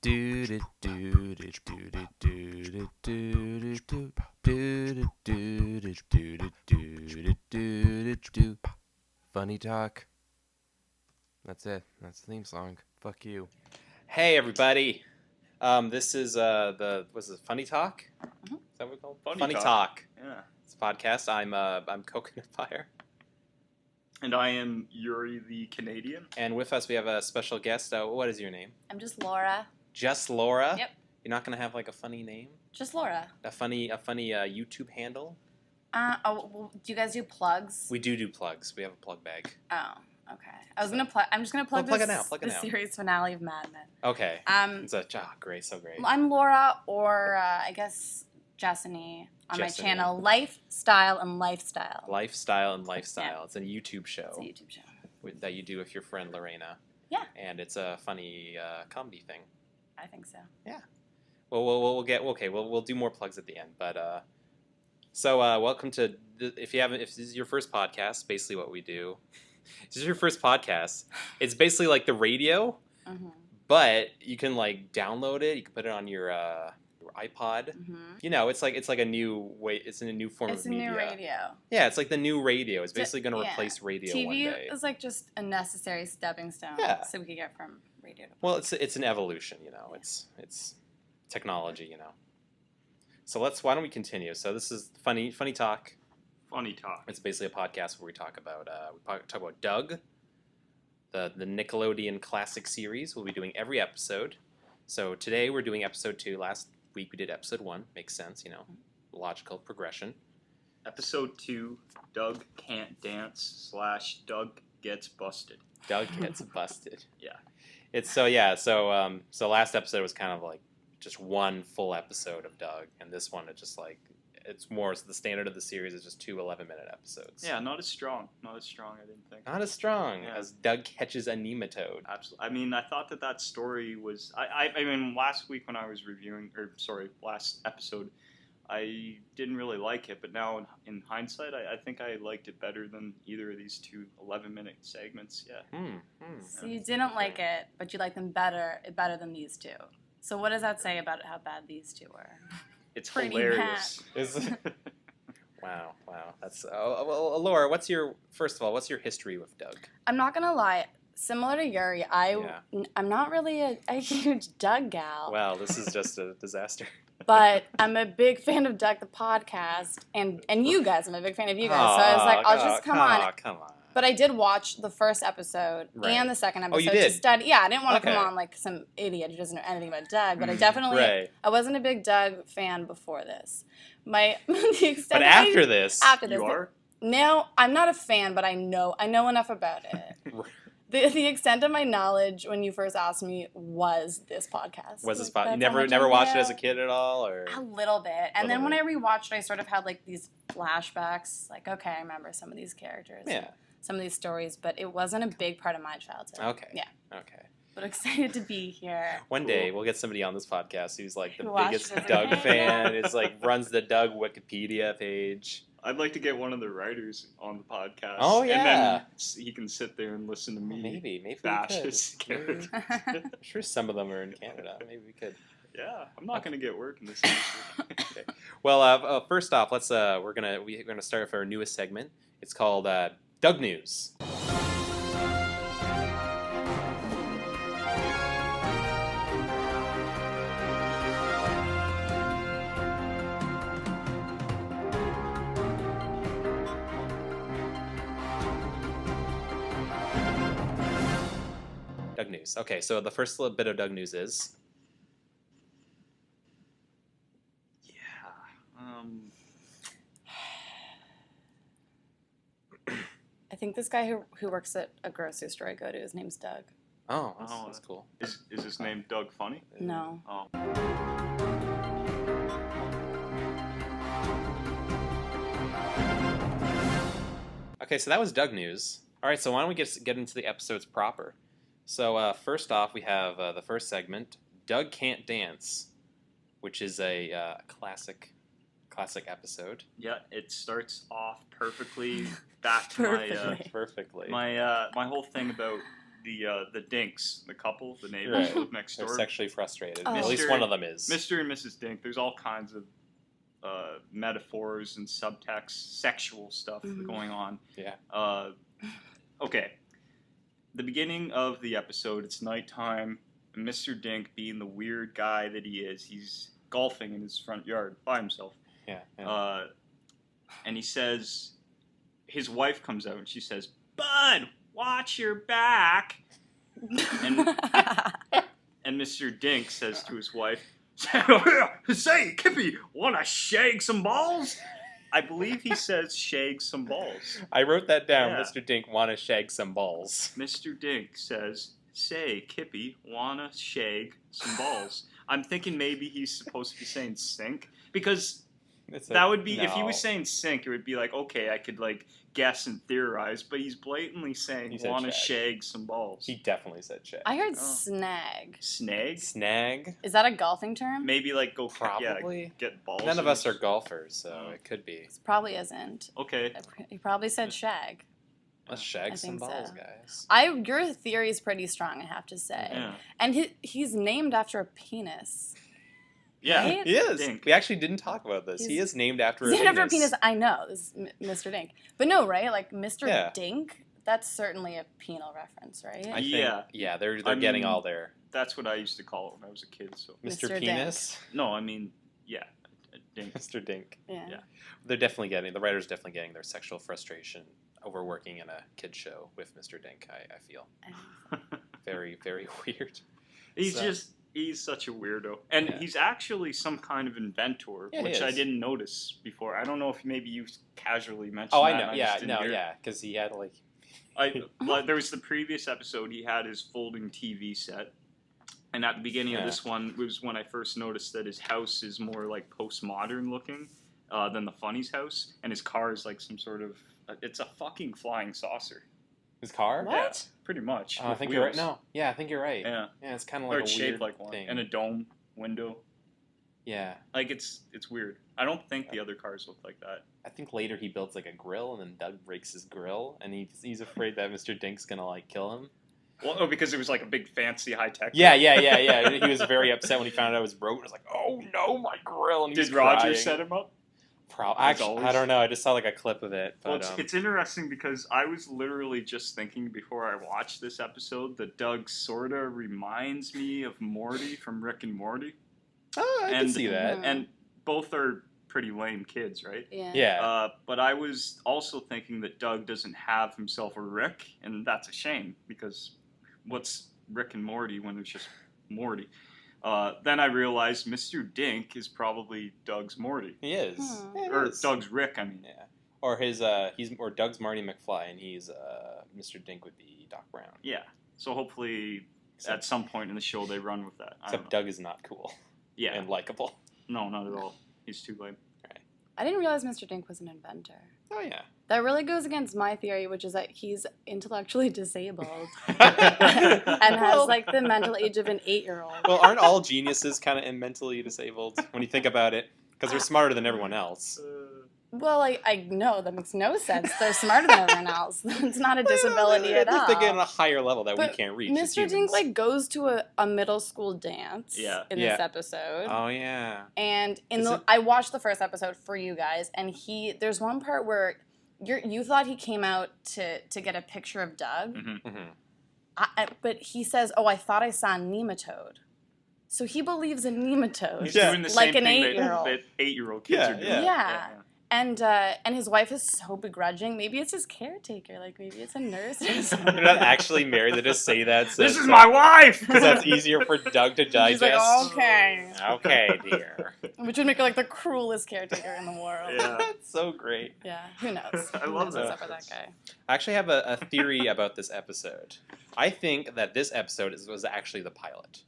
Funny talk. That's it. That's the theme song. Fuck you. Hey everybody. This is was it Funny Talk? Mm-hmm. Is that what we call it? Funny Talk. Yeah. It's a podcast. I'm Coconut Fire. And I am Yuri the Canadian. And with us we have a special guest. What is your name? I'm just Laura. Just Laura? Yep. You're not gonna have like a funny name? Just Laura. A funny YouTube handle? Well, do you guys do plugs? We do plugs. We have a plug bag. Oh, okay. I'm just gonna plug plug this, it now, plug it the now. series finale of Mad Men. Okay. It's great, so great. I'm Laura, or I guess Jessany on my channel, Lifestyle and Lifestyle. Lifestyle and Lifestyle. Yeah. It's a YouTube show. It's a YouTube show. That you do with your friend Lorena. Yeah. And it's a funny comedy thing. I think so. Yeah. Well, we'll do more plugs at the end, but so welcome to if this is your first podcast, basically what we do. If this is your first podcast, it's basically like the radio, but you can like download it. You can put it on your iPod. You know, it's like a new way. It's in a new form of media. It's a new radio. Yeah, it's like the new radio. It's basically going to replace radio TV one day. is like just a necessary stepping stone, so we could get from radio to podcast. Well, it's an evolution. You know, it's technology. You know. So why don't we continue? So this is funny talk. Funny Talk. It's basically a podcast where we talk about Doug, the Nickelodeon classic series. We'll be doing every episode. So today we're doing episode 2. Last week we did episode 1. Makes sense, you know, logical progression. Episode 2, Doug Can't Dance / Doug Gets Busted. Doug gets busted. Yeah. It's so last episode was kind of like just one full episode of Doug, and this one it's more the standard of the series is just 2 11-minute episodes. Yeah, not as strong, I didn't think. Not as strong as Doug catches a nematode. Absolutely. I mean, I thought that story was... I mean, last week when I was last episode, I didn't really like it, but now in hindsight, I think I liked it better than either of these 2 11-minute segments, yeah. So you didn't like it, but you like them better than these 2. So what does that say about how bad these 2 were? It's pretty hilarious. Wow. That's well, Laura. What's your history with Doug? I'm not gonna lie. Similar to Yuri, I'm not really a huge Doug gal. Wow, this is just a disaster. But I'm a big fan of Doug the podcast, and you guys. I'm a big fan of you guys. So I was like, I'll just come on. Come on. But I did watch the first episode and the second episode. Oh, you did? To study. Yeah, I didn't want to come on like some idiot who doesn't know anything about Doug. But I definitely, I wasn't a big Doug fan before this. The extent. But after this, you are? No, I'm not a fan, but I know enough about it. The extent of my knowledge when you first asked me was this podcast. Was this podcast? You never watched it as a kid at all, or a little bit? And then when I rewatched it, I sort of had like these flashbacks. Like, okay, I remember some of these characters. Yeah. Some of these stories, but it wasn't a big part of my childhood. Okay. Yeah. Okay. But excited to be here. One day we'll get somebody on this podcast who's like the Who biggest watches Doug it. fan. It's like runs the Doug Wikipedia page. I'd like to get one of the writers on the podcast. Oh, yeah. And then he can sit there and listen to me. Maybe bash we could. his character. I'm sure some of them are in Canada. Maybe we could. Yeah, I'm not going to get work in this industry. Okay. Well, first off, we're gonna start with our newest segment. It's called Doug News. Doug News. Okay, so the first little bit of Doug News is... I think this guy who works at a grocery store I go to, his name's Doug. Oh, that's cool. Is his name Doug Funny? No. Oh. Okay, so that was Doug News. All right, so why don't we get into the episodes proper? So first off, we have the first segment, Doug Can't Dance, which is a classic episode. Yeah, it starts off perfectly. Back to Perfectly. Perfectly. my whole thing about the Dinks, the couple, the neighbors Right. who live next They're door. sexually frustrated. Oh. At least Mr. one of them is. Mr. and Mrs. Dink. There's all kinds of metaphors and subtext, sexual stuff going on. Yeah. Okay. The beginning of the episode, it's nighttime. And Mr. Dink, being the weird guy that he is, he's golfing in his front yard by himself. Yeah. And he says, his wife comes out and she says, "Bud, watch your back." And Mr. Dink says to his wife, "Say, Kippy, wanna shag some balls?" I believe he says shag some balls. I wrote that down. Yeah. Mr. Dink wanna shag some balls. Mr. Dink says, "Say, Kippy, wanna shag some balls?" I'm thinking maybe he's supposed to be saying sink, because that would be, if he was saying sink, it would be like, okay, I could like guess and theorize, but he's blatantly saying He said wanna shag. shag some balls. He definitely said shag. I heard Oh. snag. Snag? Snag? Is that a golfing term? Maybe like go Probably. get balls. None of in us his- are golfers, so Oh. it could be. It probably isn't. Okay. He probably said shag. Let's shag I some think balls, so. guys. Your theory is pretty strong, I have to say. Yeah. And he's named after a penis. Yeah. Right? He is. Dink. We actually didn't talk about this. He He's- is named after He's a named penis. after a penis. I know. This is Mr. Dink. But no, right? Like Mr. Yeah. Dink, that's certainly a penal reference, right? I think, Yeah. yeah, they're I getting mean- all their That's what I used to call it when I was a kid. So Mr. Mr. Penis, no, I mean, yeah, a dink. Mr. Dink. yeah. Yeah. They're definitely getting the writers definitely getting their sexual frustration over working in a kid show with Mr. Dink. I feel very very weird. He's such a weirdo, and Yeah. he's actually some kind of inventor, Yeah, he which I is. didn't notice before. I don't know if maybe you casually mentioned. Oh, that I and know. just Yeah, didn't no, hear it. yeah, because he had like Like, there was the previous episode. He had his folding TV set, and at the beginning of Yeah. this one was when I first noticed that his house is more like postmodern looking than the Funny's house, and his car is like some sort of it's a fucking flying saucer, his car. What? Yeah, pretty much. Oh, I with think you're right. wheels. No, yeah, I think you're right. Yeah, it's kind of or like it's a shaped weird like one, thing. and a dome window. Yeah, Like it's weird. I don't think the other cars look like that. I think later he builds like a grill, and then Doug breaks his grill, and he's afraid that Mr. Dink's gonna like kill him. Well, oh, because it was like a big fancy high tech. Yeah. He was very upset when he found out it was broken. He was like, "Oh no, my grill!" And he Did was Roger crying. set him up? Actually, always? I don't know. I just saw like a clip of it. But Well, it's interesting because I was literally just thinking before I watched this episode that Doug sort of reminds me of Morty from Rick and Morty. oh, I can and- see that. And both are pretty lame kids, right? Yeah. Yeah, But I was also thinking that Doug doesn't have himself a Rick, and that's a shame because what's Rick and Morty when it's just Morty? Then I realized Mr. Dink is probably Doug's Morty. he is. Hmm. Yeah, he Or is. Doug's Rick, I mean. Yeah, or his or Doug's Marty McFly, and he's Mr. Dink would be Doc Brown. Yeah. So hopefully Except, at some point in the show they run with that. I don't except know. Doug is not cool Yeah. and likable. No, not at all. He's too lame. I didn't realize Mr. Dink was an inventor. Oh yeah. That really goes against my theory, which is that he's intellectually disabled and has like the mental age of an 8-year-old. Well, aren't all geniuses kind of mentally disabled when you think about it? Because they're smarter than everyone else. Well, I know that makes no sense. They're smarter than everyone else. It's not a disability at all. They get on a higher level that But we can't reach. as Mr. Dink humans. like goes to a middle school dance Yeah. in Yeah. this episode. Oh yeah. And Is it- I watched the first episode for you guys, and there's one part where you thought he came out to get a picture of Doug, Mm-hmm. Mhm. but he says, "Oh, I thought I saw a nematode." So he believes in nematodes. He's Yeah. doing the Like same an thing 8-year-old. that 8-year-old kids Yeah, are doing. yeah. And his wife is so begrudging. Maybe it's his caretaker. Like maybe it's a nurse or something. They're not actually married. They just say that. So This is my wife! Because that's easier for Doug to digest. She's like, okay. Okay, dear. Which would make her like the cruelest caretaker in the world. Yeah. That's so great. Yeah, who knows? I Who love knows that. Except for that guy. I actually have a theory about this episode. I think that this episode was actually the pilot.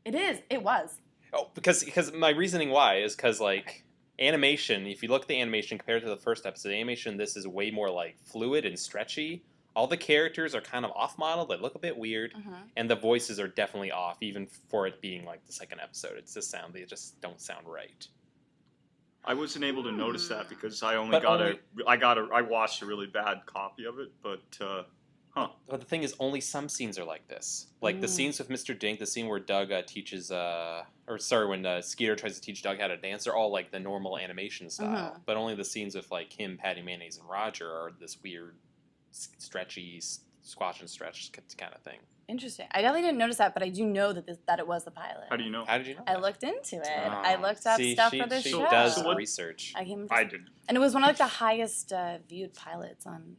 It is. It was. Oh, because my reasoning why is because like animation. If you look at the animation compared to the first episode, the animation this is way more like fluid and stretchy. All the characters are kind of off model. They look a bit weird, and the voices are definitely off, even for it being like the second episode. It's just they just don't sound right. I wasn't able to notice that because I But I watched a really bad copy of it, but But the thing is, only some scenes are like this. Like the scenes with Mr. Dink, the scene where Doug teaches, when Skeeter tries to teach Doug how to dance, they're all like the normal animation style. But only the scenes with like him, Patty Mayonnaise, and Roger are this weird, stretchy, squash and stretch kind of thing. Interesting. I definitely didn't notice that, but I do know that it was the pilot. How do you know? How did you know? I looked into it. I looked up stuff for the she show. does research. I didn't. And it was one of like the highest viewed pilots on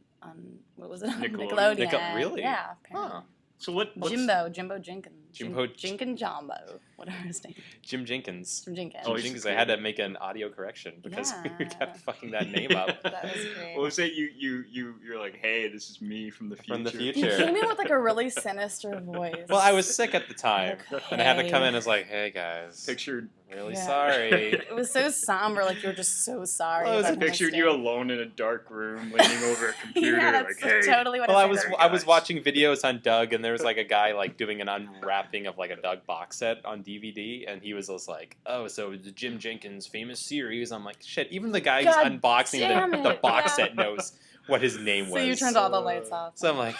what was it? Nickelodeon. Really? Yeah. Apparently. Huh. So what's Jimbo Jenkins. Jimbo and Jumbo. Whatever his name. Jim Jenkins. Jim Jenkins. Jim Jenkins. I had to make an audio correction because we kept fucking that name up. That was great. What was it? You're like, hey, this is me from the future. From the He future. came in with like a really sinister voice. Well, I was sick at the time, and I had to come in Okay. as like, hey guys, Pictured. really Yeah. sorry. It was so somber, like you were just so sorry. Well, it was about a my Pictured mistake. you alone in a dark room, leaning over a computer, Yeah, like, that's hey. totally what Well, it I was sounded I was guys. watching videos on Doug, and there was like a guy like doing an unwrapping of like a Doug box set on DVD, and he was just like, "Oh, so the Jim Jenkins famous series." I'm like, "Shit!" Even the guy who's God unboxing damn the it, box yeah. set knows what his name So was. you turned all the lights off. So I'm like,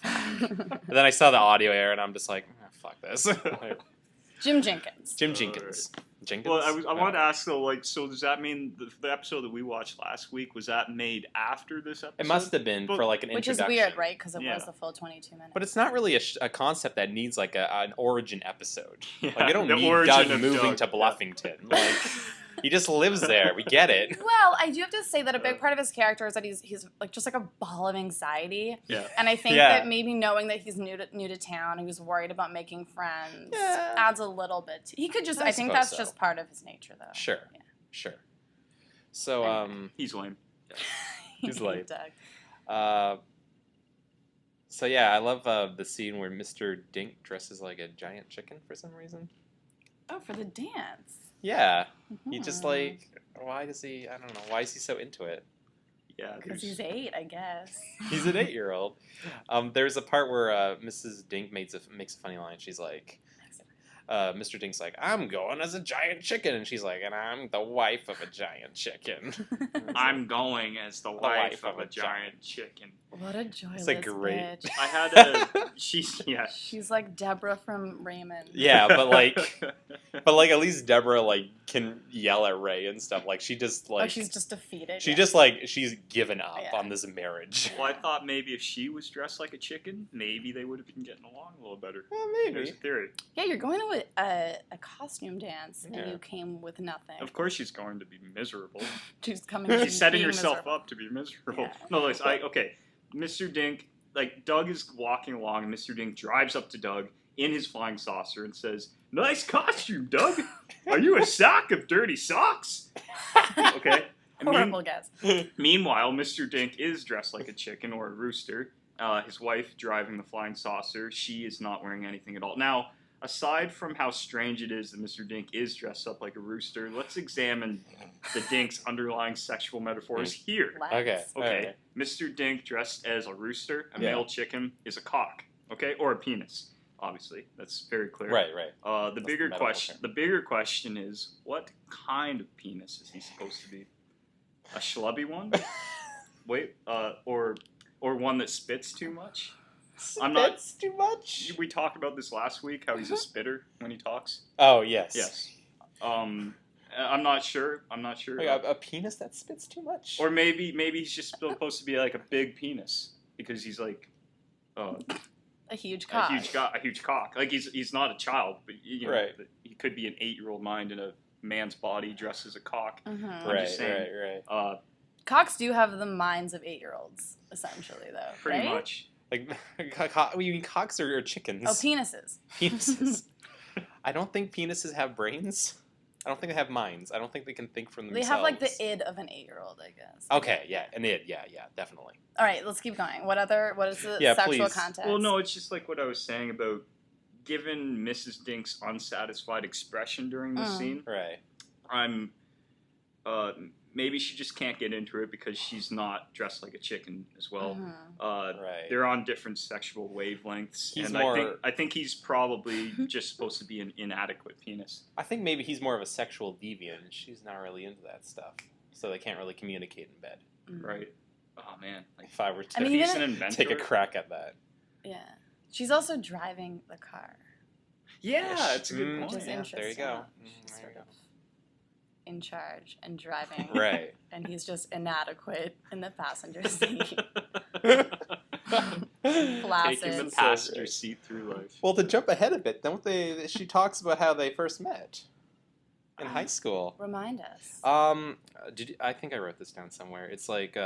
and then I saw the audio air, and I'm just like, "Fuck this." Jim Jenkins. Jim Jenkins. Jenkins. Well, I wanted to ask though, like, so does that mean the episode that we watched last week, was that made after this episode? It must have been for like an Which is introduction. weird, right? Because it Yeah. was the full 22 minutes. But it's not really a concept that needs like an origin episode. Yeah, Like you don't the need origin Doug of moving Doug, to yeah. Bluffington. Like he just lives there. We get it. Well, I do have to say that a big part of his character is that he's like just like a ball of anxiety. Yeah. And I think Yeah. that maybe knowing that he's new to town, he was worried about making friends, Yeah. adds a little bit. He could just. I I think suppose that's so. just part of his nature, though. Sure. Yeah. Sure. So He's lame. He's late. Doug. so yeah, I love the scene where Mr. Dink dresses like a giant chicken for some reason. Oh, for the dance. Yeah. He just Mhm. like why does he? I don't know. Why is he so into it? Yeah. Because there's- he's 8, I guess. He's an 8-year-old. There's a part where Mrs. Dink makes a funny line. She's like, Mr. Dink's like, I'm going as a giant chicken. And she's like, and I'm the wife of a giant chicken. I'm going as the wife of a giant chicken. What a joyless It's, like, great. bitch. I had a She's like Deborah from Raymond. Yeah, but at least Deborah like can yell at Ray and stuff. Like she just like she's just defeated. she yeah. just like she's given up Yeah. on this marriage. Well, I thought maybe if she was dressed like a chicken, maybe they would have been getting along a little better. Well, There's maybe. a theory. Yeah, you're going to a costume dance Yeah. and you came with nothing. Of course, she's going to be miserable. She's coming. to She's setting be herself miserable. up to be miserable. Yeah. No, listen, okay. Mr. Dink, like Doug is walking along, and Mr. Dink drives up to Doug in his flying saucer and says, "Nice costume, Doug. Are you a sack of dirty socks?" Okay. And Horrible guess. Meanwhile, Mr. Dink is dressed like a chicken or a rooster. His wife driving the flying saucer. She is not wearing anything at all. Now, aside from how strange it is that Mr. Dink is dressed up like a rooster, let's examine the Dink's underlying sexual metaphors here. Let's. Okay. Okay, Alright. Mr. Dink dressed as a rooster, a Yeah. male chicken, is a cock. Okay, or a penis. Obviously, that's very clear. Right. The That's bigger the metaphor. question. The bigger question is, what kind of penis is he supposed to be? A schlubby one? Wait, or one that spits too much? I'm not- That's too much. We talked about this last week. How he's a spitter when he talks. Oh yes. Yes. I'm not sure. Like a penis that spits too much. Or maybe he's just supposed to be like a big penis because he's like A huge cock. a huge cock. Like he's not a child, but you know, Right. he could be an 8-year-old mind in a man's body dressed as a cock. Mhm. I'm right. just saying. Right. Cocks do have the minds of 8-year-olds, essentially, though. Pretty right? much. Like, you mean cocks or chickens? Oh, penises. Penises. I don't think penises have brains. I don't think they have minds. I don't think they can think for They themselves. have like the id of an 8-year-old, I guess. Okay, yeah, an id, yeah, definitely. All right, let's keep going. What is the Yeah, sexual please. context? Well, no, it's just like what I was saying about given Mrs. Dink's unsatisfied expression during this scene. Right. I'm maybe she just can't get into it because she's not dressed like a chicken as well. Mhm. Right. They're on different sexual wavelengths, He's and more- I think he's probably just supposed to be an inadequate penis. I think maybe he's more of a sexual deviant, and she's not really into that stuff, so they can't really communicate in bed. Mhm. Right. Oh man, like If I were to I mean, if he's even- an inventor. take a crack at that. Yeah. She's also driving the car. Yeah, it's a good Mm, point. Which is yeah, interesting. there you go. She's There sort you of in charge and driving. Right. And he's just inadequate in the passenger seat. Taking Flaccid. the So passenger great. seat through life. Well, to jump ahead a bit, don't they? She talks about how they first met in high school. Remind us. I think I wrote this down somewhere. It's like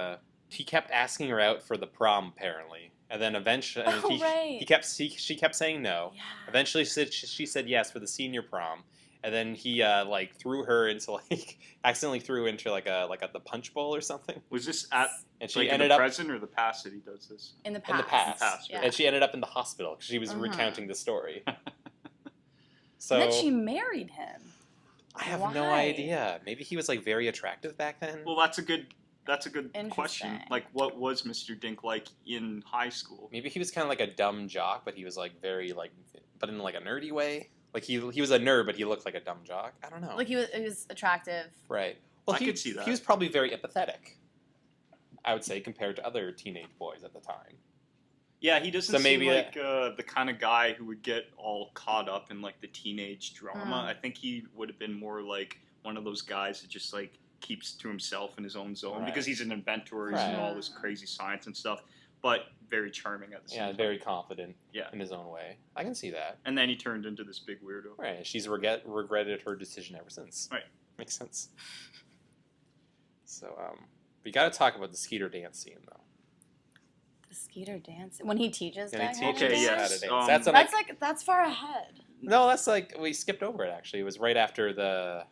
he kept asking her out for the prom, apparently, and then eventually, Right. she kept saying no. Yeah. Eventually, she said yes for the senior prom, and then he like threw her into like accidentally threw into like the punch bowl or something, Was this at and she like in ended the up present or the past that he does this? In the past. in the past, Past, Yeah. and she ended up in the hospital because she was Uh-huh. recounting the story. So And then she married him. I have no Why? idea. Maybe he was like very attractive back then. Well, that's a good question. Interesting. Like, what was Mr. Dink like in high school? Maybe he was kind of like a dumb jock, but he was like very like, but in like a nerdy way. Like he was a nerd, but he looked like a dumb jock. I don't know. Like he was attractive. Right. Well, I could see that. He was probably very empathetic. I would say compared to other teenage boys at the time. Yeah, he doesn't So seem maybe like the kind of guy who would get all caught up in like the teenage drama. Mm. I think he would have been more like one of those guys that just like keeps to himself in his own zone Right. because he's an inventor, he's Right. in all this crazy science and stuff, but very charming at the same Yeah, time. very confident. Yeah. In his own way. I can see that. And then he turned into this big weirdo. Right. She's regretted her decision ever since. Right. Makes sense. So we got to talk about the Skeeter dance scene though. The Skeeter dance. When he teaches And he Doug how to teaches Okay, dance? how yes. to dance. That's That's far ahead. No, that's like we skipped over it. Actually, it was right after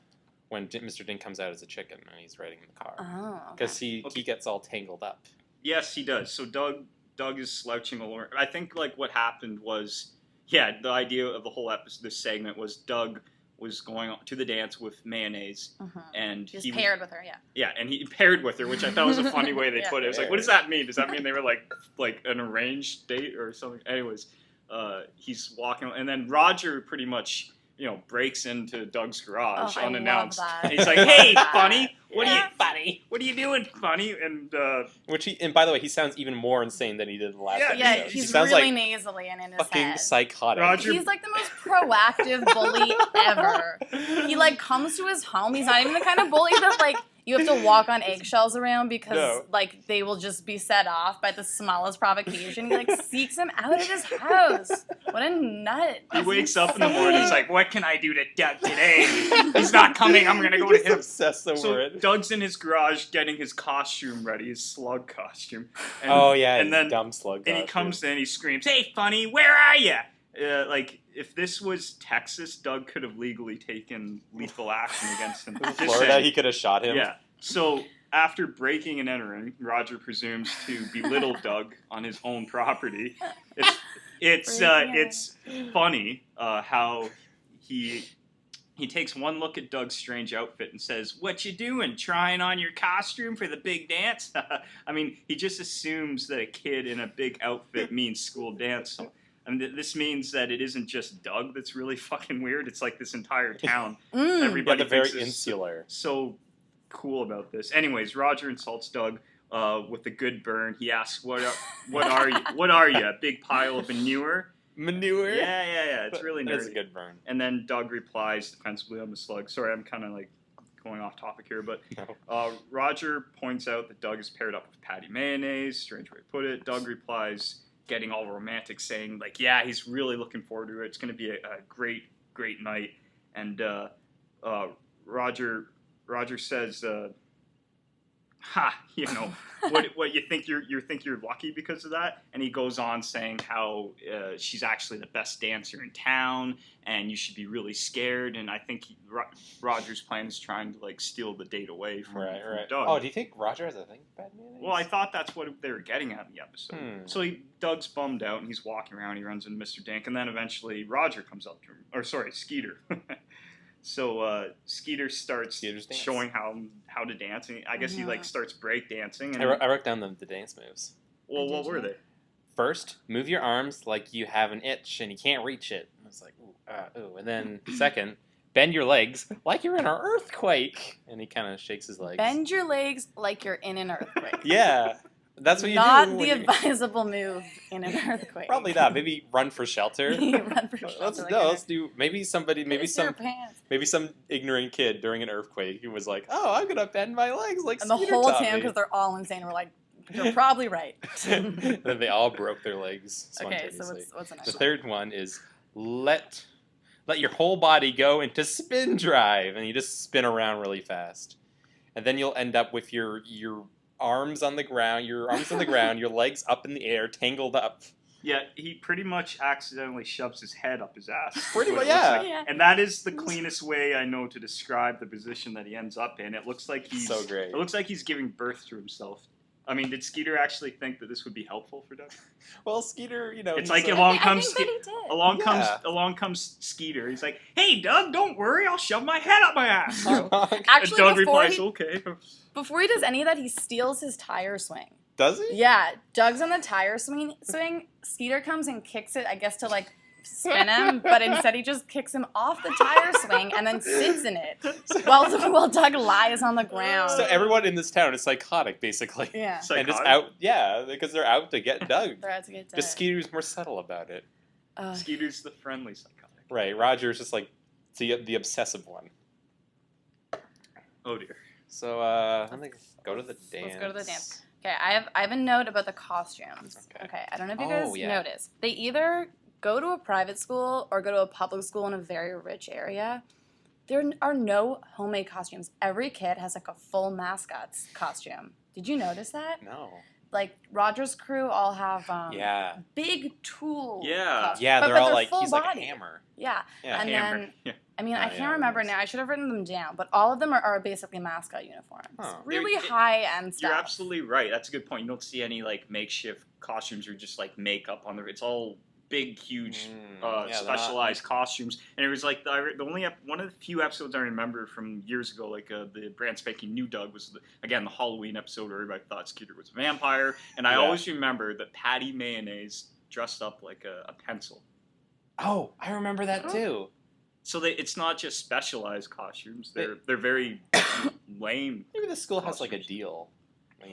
when Mr. Dink comes out as a chicken and he's riding in the car Oh. because Okay. he gets all tangled up. Yes, he does. So Doug is slouching along. I think like what happened was, yeah, the idea of the whole episode, this segment was Doug was going to the dance with mayonnaise, Mhm. and He was he paired with her, yeah. yeah, and he paired with her, which I thought was a funny way they Yeah. put it. It was like, what does that mean? Does that mean they were like an arranged date or something? Anyways, he's walking, and then Roger pretty much breaks into Doug's garage Oh, I unannounced. love that. And he's like, "Hey, Yeah. Funny, what Yeah. are you doing, Funny?" And And by the way, he sounds even more insane than he did in the last Yeah, episode. Yeah, he he's sounds really like nasally and in his fucking head. psychotic. Roger- He's like the most proactive bully ever. He like comes to his home. He's not even the kind of bully that like you have to walk on eggshells around because No. like they will just be set off by the smallest provocation. He like seeks him out of his house. What a nut. he He's wakes up in the insane. morning. He's like, "What can I do to Doug today? He's not coming. I'm gonna go to He's him." obsessed over So it. Doug's in his garage getting his costume ready, his slug costume. And, Oh yeah, and then dumb slug. and he costume. comes in, he screams, "Hey, Funny, where are you?" Like if this was Texas, Doug could have legally taken lethal action against him. In Just Florida, saying. he could have shot him. Yeah. So after breaking and entering, Roger presumes to belittle Doug on his own property. It's funny how he takes one look at Doug's strange outfit and says, "What you doing? Trying on your costume for the big dance?" I mean, he just assumes that a kid in a big outfit means school dance. So, I mean, this means that it isn't just Doug that's really fucking weird. It's like this entire town. Mm. Everybody But very thinks is insular. so cool about this. Anyways, Roger insults Doug with a good burn. He asks, "What are you? What are you? A big pile of manure?" Manure. Yeah. It's really That's a nerdy. good burn. And then Doug replies defensively on the slug. Sorry, I'm kind of like going off topic here, but No. Roger points out that Doug is paired up with Patty Mayonnaise. Strange way to put it. Doug replies, getting all romantic, saying like, "Yeah, he's really looking forward to it. It's going to be a great night." And Roger says, "Ha, what you think you think you're lucky because of that?" And he goes on saying how she's actually the best dancer in town, and you should be really scared. And I think Roger's plan is trying to like steal the date away from Doug. Oh, do you think Roger has a thing for bad mayonnaise? Well, I thought that's what they were getting at in the episode. Hmm. So Doug's bummed out and he's walking around. He runs into Mr. Dink, and then eventually Roger comes up to him. Or sorry, Skeeter. So Skeeter starts Skeeter's dance. showing how to dance. And I guess he like starts break dancing. And I wrote down the dance moves. well, Did what were you? they? First, move your arms like you have an itch and you can't reach it. I was like, ooh. And then second, bend your legs like you're in an earthquake. And he kind of shakes his legs. Bend your legs like you're in an earthquake. Yeah. That's what you Not do. the when you- advisable move in an earthquake. Probably not. Maybe run for shelter. You run for shelter. Let's like no. an Let's do maybe somebody. Maybe piss your some. pants. Maybe some ignorant kid during an earthquake who was like, "Oh, I'm gonna bend my legs like And the Skeeter whole taught town, me." because they're all insane, we're like, you're probably right. Then they all broke their legs Okay, spontaneously. so what's the next The one? third one is let your whole body go into spin drive, and you just spin around really fast, and then you'll end up with your arms on the ground, your legs up in the air, tangled up. Yeah, he pretty much accidentally shoves his head up his ass. Pretty What much, it looks yeah. like. Yeah. And that is the cleanest way I know to describe the position that he ends up in. It looks like he's So great. It looks like he's giving birth to himself. I mean, did Skeeter actually think that this would be helpful for Doug? Well, Skeeter, It's he's like a- along I comes think that he did. along comes Skeeter. He's like, "Hey, Doug, don't worry, I'll shove my head up my ass." Actually, and Doug before replies, he, "Okay." before he does any of that, he steals his tire swing. Does he? Yeah, Doug's on the tire swing. Skeeter comes and kicks it, I guess, to like spin him, but instead he just kicks him off the tire swing and then sits in it while Doug lies on the ground. So everyone in this town is psychotic, basically. Yeah, And just Psychotic? out, yeah, because they're out to get Doug. they're out to get Just Skeeter's more subtle about it. Skeeter's the friendly psychotic. Right, Roger's just like the obsessive one. Oh dear. So, let me go to the dance. Let's go to the dance. Okay, I have a note about the costumes. Okay, I don't know if you guys Oh, yeah. noticed. They either go to a private school or go to a public school in a very rich area. There are no homemade costumes. Every kid has like a full mascot's costume. Did you notice that? No. Like Roger's crew all have Yeah. big tool. Yeah. costumes. Yeah, But they're all like, full he's like body. a hammer. Yeah. Yeah. And Hammer. then Yeah. I mean, Oh, I yeah, can't remember nice. now. I should have written them down, but all of them are basically mascot uniforms. Huh. Really They're- high end stuff. You're absolutely right. That's a good point. You don't see any like makeshift costumes or just like makeup on the. It's all big, huge, Yeah, they're not- specialized costumes. And it was like the only one of the few episodes I remember from years ago, like the brand spanking new Doug was again the Halloween episode where everybody thought Skeeter was a vampire. And I Yeah. always remember that Patty Mayonnaise dressed up like a pencil. Oh, I remember that too. So it's not just specialized costumes. They're very lame. Maybe the school has like a Costumes. deal. I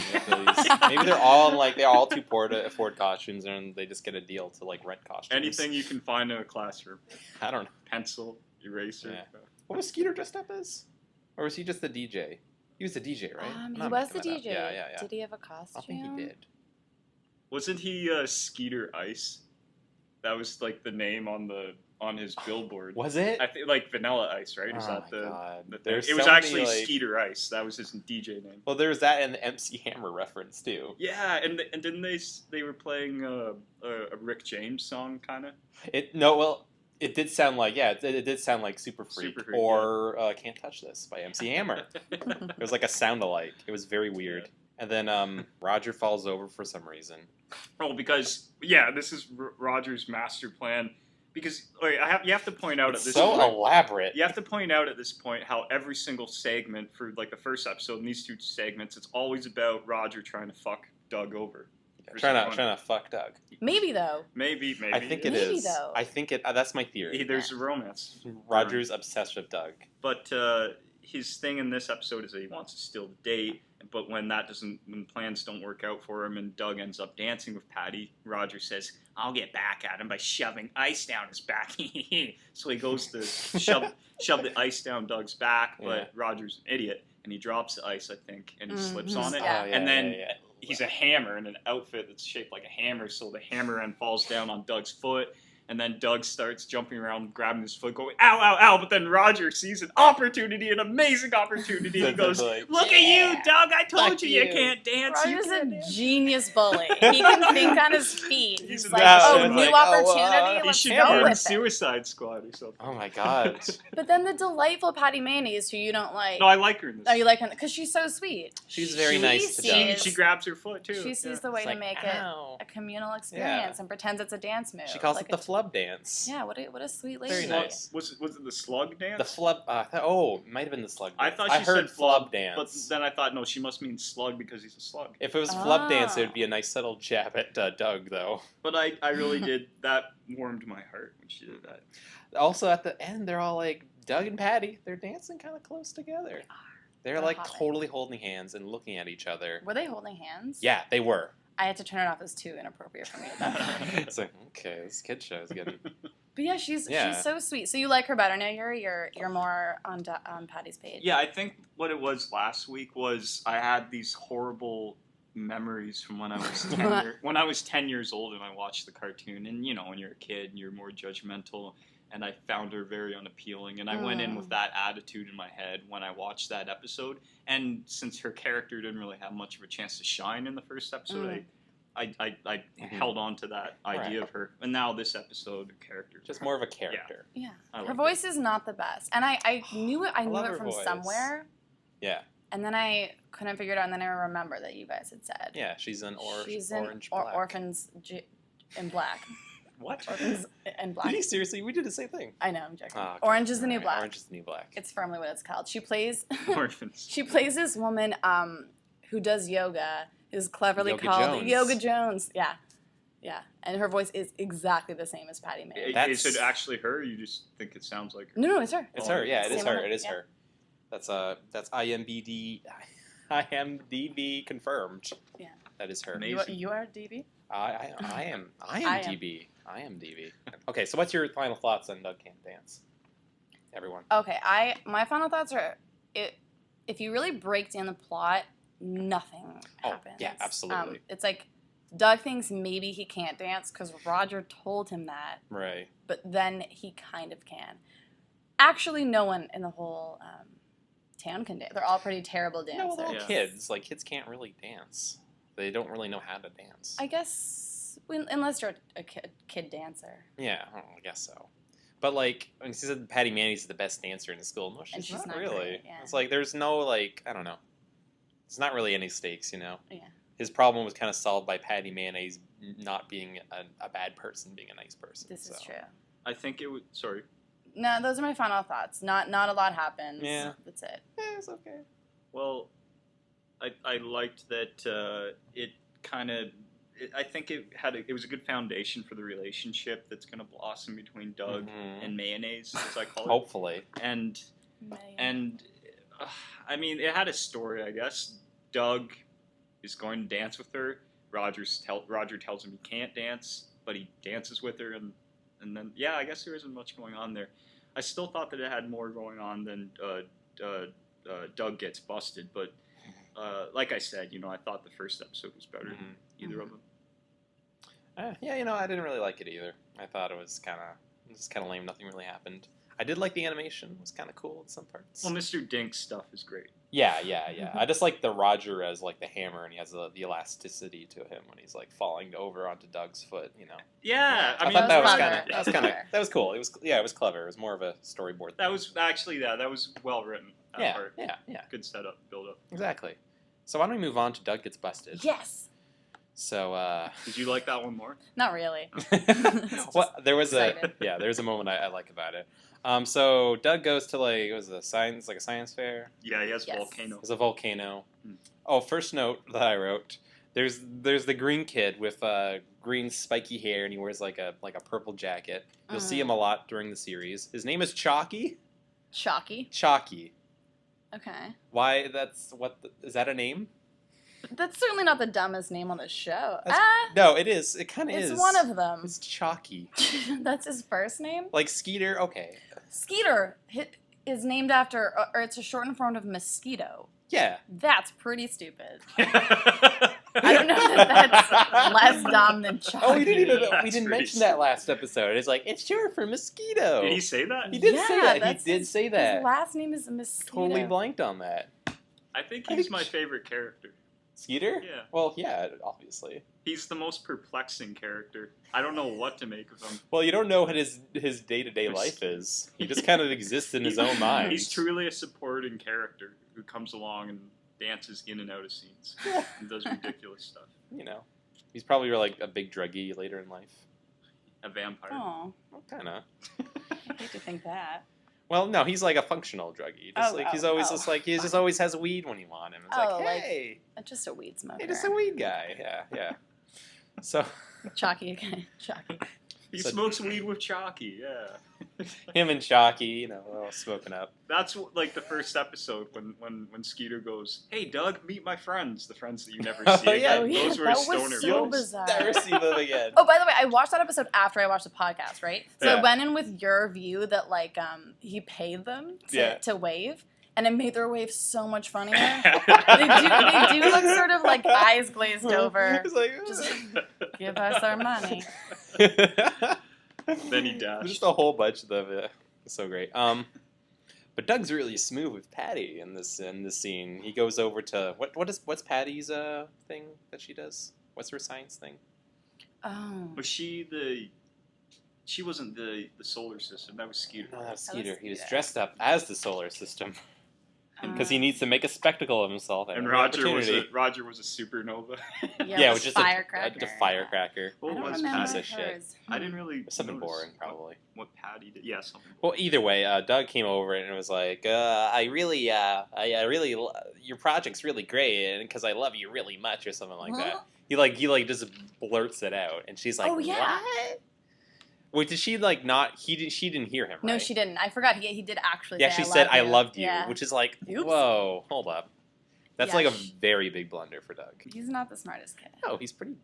mean, maybe they're all they're all too poor to afford costumes, and they just get a deal to like rent costumes. Anything you can find in a classroom. I don't know. Pencil, eraser. Yeah. What was Skeeter dressed up as? Or was he just the DJ? He was the DJ, right? I'm He not was the making that up. DJ. Yeah. Did he have a I costume? think he did. Wasn't he Skeeter Ice? That was like the name on his billboard. Was it? I think like Vanilla Ice, right? Is Oh that my the? God. the thing? There's It was so many, actually like- Skeeter Ice. That was his DJ name. Well, there was that and the MC Hammer reference too. Yeah, and didn't they were playing a Rick James song kind of? It did sound like it did sound like Super Freak, Super Freak, or Can't Touch This by MC Hammer. It was like a sound alike. It was very weird. And then Roger falls over for some reason. Oh, because this is Roger's master plan. Because you have to point out It's at this so point. elaborate. You have to point out at this point how every single segment for like the first episode and these two segments, it's always about Roger trying to fuck Doug over. Trying to fuck Doug. Maybe though. Maybe. I think it Maybe, is. though. I think it. That's my theory. There's a romance. Roger's obsessed with Doug. But his thing in this episode is that he wants to steal the date. But when plans don't work out for him and Doug ends up dancing with Patty, Roger says, "I'll get back at him by shoving ice down his back." So he goes to shove the ice down Doug's back, but Yeah. Roger's an idiot and he drops the ice, I think, and he slips Mhm. on it. Yeah. And then he's a hammer in an outfit that's shaped like a hammer, so the hammer end falls down on Doug's foot. And then Doug starts jumping around, grabbing his foot, going, "Ow, ow, ow!" But then Roger sees an opportunity, an amazing opportunity. He goes, Like, "Look at you, Doug! I told Fuck you you." can't dance. You Roger's can't a dance." genius bully. He can think on his feet. He's He's a like, master. oh, new Like, opportunity. He Let's should go be in with it. Suicide Squad or something. Oh my god. But then the delightful Patty Mayonnaise, who you don't like. No, I like her in this. Oh, you like her because she's so sweet. She's very She nice to sees- Doug. She grabs her foot too. She sees Yeah. the way It's to like, make "Ow." it a communal experience and pretends it's a dance move. She calls like it the flub dance. Yeah, what a sweet lady. Very nice. Was it the slug dance? The flub. It might have been the slug. I Dance. thought she heard said flub, dance. but then I thought no, she must mean slug because he's a slug. If it was flub dance, it Ah. would be a nice subtle jab at Doug, though. But I really did that warmed my heart when she did that. Also, at the end, they're all like Doug and Patty. They're dancing kind of close together. They're like totally holding hands and looking at each other. Were they holding hands? Yeah, they were. I had to turn it off as too inappropriate for me at that point. It's like, okay, this kid show is getting. But yeah, she's so sweet. So you like her better now, Yuri? You're more on Patty's page. Yeah, I think what it was last week was I had these horrible memories from when I was when I was 10 years old and I watched the cartoon. And when you're a kid, you're more judgmental. And I found her very unappealing. And I went in with that attitude in my head when I watched that episode. And since her character didn't really have much of a chance to shine in the first episode, I held on to that idea of her. And now this episode, the character. Just more of a character. Yeah. Her voice is not the best. And I knew it. I knew it from somewhere. Yeah. And then I couldn't figure it out. And then I remember that you guys had said. Yeah, she's in Orange or Black. Orphans in Black. What? Orphans in Black. Did you seriously? We did the same thing. I know, I'm joking. Oh, okay. Orange is the New Black. Orange is the New Black. It's firmly what it's called. She plays Orphans. She plays this woman who does yoga, is cleverly Yoga called Jones. Yoga Jones. Yeah. Yeah. And her voice is exactly the same as Patty May. Is it actually her, or you just think it sounds like her? No, it's her. It's her. Yeah, it is Same her. one, It is yeah. her. That's IMDb confirmed. Yeah. That is her. Amazing. You are DB? I am DB. I am DB. Okay, so what's your final thoughts on Doug Can't Dance? Everyone. Okay, my final thoughts are if you really break down the plot, nothing happens. Yeah, absolutely. It's like Doug thinks maybe he can't dance because Roger told him that. Right. But then he kind of can. Actually, no one in the whole town can dance. They're all pretty terrible dancers. No, they're all kids. Like, kids can't really dance. They don't really know how to dance. I guess, unless you're a kid dancer. Yeah, I guess so. But, like, when she said Patty Manny's the best dancer in the school, no, she's not really. Great, yeah. It's like, there's no, like, I don't know. It's not really any stakes, Yeah. His problem was kind of solved by Patty Mayonnaise not being a bad person, being a nice person. This is true. I think it would. Sorry. No, those are my final thoughts. Not a lot happens. Yeah. That's it. Yeah, it's okay. Well, I liked that it kind of. I think it was a good foundation for the relationship that's going to blossom between Doug and Mayonnaise, as I call it. Hopefully. And I mean, it had a story, I guess. Doug is going to dance with her. Roger tells him he can't dance, but he dances with her, and then I guess there isn't much going on there. I still thought that it had more going on than Doug gets busted, but like I said, I thought the first episode was better than either of them. Yeah, I didn't really like it either. I thought it was kind of lame. Nothing really happened. I did like the animation. It was kind of cool in some parts. Well, Mr.Dink's stuff is great. Yeah. I just like the Roger as like the hammer, and he has the elasticity to him when he's like falling over onto Doug's foot. Yeah, I thought that was cool. It was clever. It was more of a storyboard. That was actually that was well written. Yeah, part. yeah. Good setup, build up. Exactly. So why don't we move on to Doug Gets Busted? Yes. So did you like that one more? Not really. well, there's excited. a moment I like about it. So Doug goes to like a science fair. Yeah, he has a volcano. There's a volcano. Oh, first note that I wrote. There's the green kid with green spiky hair, and he wears like a purple jacket. You'll see him a lot during the series. His name is Chalky. Chalky. Okay. Why? Is that a name? That's certainly not the dumbest name on the show. No, it is. It kind of is. It's one of them. It's Chalky. That's his first name? Like Skeeter? Okay. Skeeter is named after, or it's a shortened form of mosquito. Yeah. That's pretty stupid. I don't know that that's less dumb than Chalky. Oh, we didn't mention that last episode. It's like, it's short for mosquito. Did he say that? He did say that. He did say that. His last name is Mosquito. Totally blanked on that. I think he's my favorite character. Skeeter? Yeah. Well, yeah, obviously. He's the most perplexing character. I don't know what to make of him. Well, you don't know what his day-to-day life is. He just kind of exists in his own mind. He's truly a supporting character who comes along and dances in and out of scenes and does ridiculous stuff. He's probably like a big druggie later in life. A vampire. Oh. Well, kind of. I hate to think that. Well, no, he's like a functional druggie. He's just always has weed when you want him. It's like, hey, just a weed smoker. Hey, just a weed guy. Yeah. So Chalky again. Chalky. He smokes weed with Chalky, yeah. Him and Chalky, all smoking up. That's like the first episode when Skeeter goes, "Hey Doug, meet my friends, the friends that you never see again." Oh, yeah, Those were that his was stoner so boys. bizarre. Never see them again. Oh, by the way, I watched that episode after I watched the podcast, right? So Yeah. I went in with your view that like he paid them to wave, and it made their wave so much funnier. they do look sort of like eyes glazed over. It's like, Just give us our money. Then he dashed. Just a whole bunch of them. Yeah. It's so great. But Doug's really smooth with Patty in this scene. He goes over to what's Patty's thing that she does? What's her science thing? Oh. Was she wasn't the solar system. That was Skeeter. No, that was That was Skeeter. He was Skeeter. dressed up as the solar system because he needs to make a spectacle of himself. And every Roger opportunity. was a supernova. Yeah, it which is firecracker. a firecracker. What I don't was remember piece of shit. hers. I didn't really Something notice boring, probably. what Patty did. Yeah, something. Well, either way, Doug came over and was like, I really, your project's really great, and because I love you really much, or something like that. He just blurts it out, and she's like, Oh, yeah. what? Wait, did she like not? She didn't hear him. No, right? she didn't. I forgot. He did actually. Yeah, say, she said, "I you." loved you," Yeah. which is like, Oops. whoa, hold up. That's Yeah, like a very big blunder for Doug. He's not the smartest kid. No, he's pretty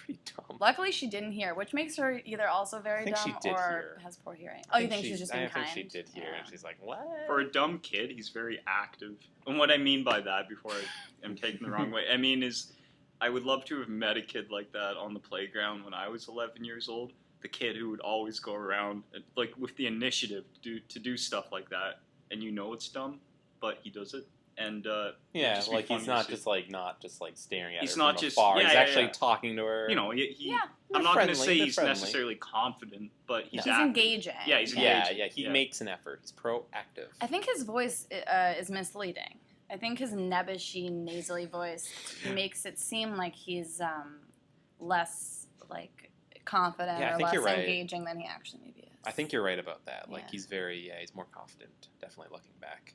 dumb. Luckily, she didn't hear, which makes her either also very think she dumb did or hear. has poor hearing. Oh, you think she's just being I kind? think she did hear, Yeah. and she's like, what? For a dumb kid, he's very active. And what I mean by that, before I am taken the wrong way, I mean is I would love to have met a kid like that on the playground when I was 11 years old. The kid who would always go around like with the initiative to do stuff like that, and it's dumb, but he does it. And Yeah, just be like funny he's to not see. just like staring at He's her not from just- afar. yeah, He's yeah, actually yeah. talking to her. Yeah. I'm not going to friendly, say they're he's friendly. necessarily confident, but he's He's active. engaging. Yeah, he's Yeah, engaging. yeah. He makes an effort. He's proactive. I think his voice is misleading. I think his nebbishy, nasally voice makes it seem like he's less like confident Yeah, I or think less you're right. engaging than he actually maybe is. I think you're right about that. Like Yeah. he's more confident. Definitely looking back.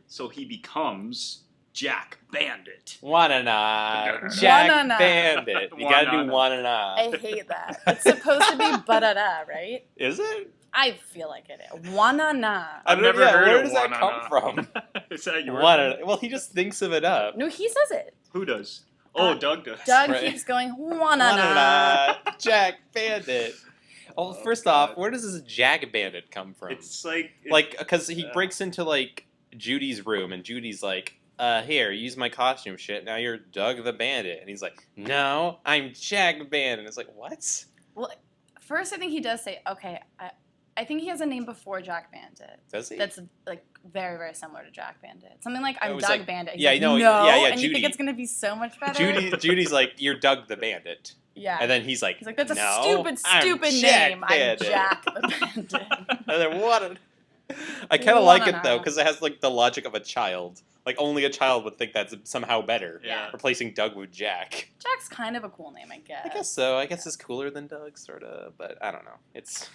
So he becomes Jack Bandit. Wanna Jack Wanna-na. Bandit. You gotta do Wanna-na. wanna. I hate that. It's supposed to be ba-da-da, right? Is it? I feel like it is. Wanna-na. I don't know. Yeah, heard where of does that come Wanna-na. from? Is that your Wanna. Well, he just thinks of it up. No, he says it. Who does? Oh, Doug does. Doug Right. keeps going, wanna-na. Wanna Jack Bandit. Oh, first off, God. where does this Jack Bandit come from? It's like Because he yeah. breaks into like Judy's room, and Judy's like, here, use my costume shit. Now you're Doug the Bandit. And he's like, no, I'm Jack Bandit. And it's like, what? Well, first I think he does say, okay, I think he has a name before Jack Bandit. Does he? That's like very, very similar to Jack Bandit. Something like, It I'm was Doug like- Bandit. He's yeah, like, no, no, yeah, and you Judy. think it's going to be so much better? Judy's like, you're Doug the Bandit. Yeah. And then he's like, He's like, that's a no, I'm stupid Jack name. Bandit. I'm Jack the Bandit. And then what? I kind of like it Wanna. though, because it has like the logic of a child. Like only a child would think that's somehow better. Yeah. Replacing Doug with Jack. Jack's kind of a cool name, I guess. I guess so. I guess it's cooler than Doug, sort of. But I don't know. It's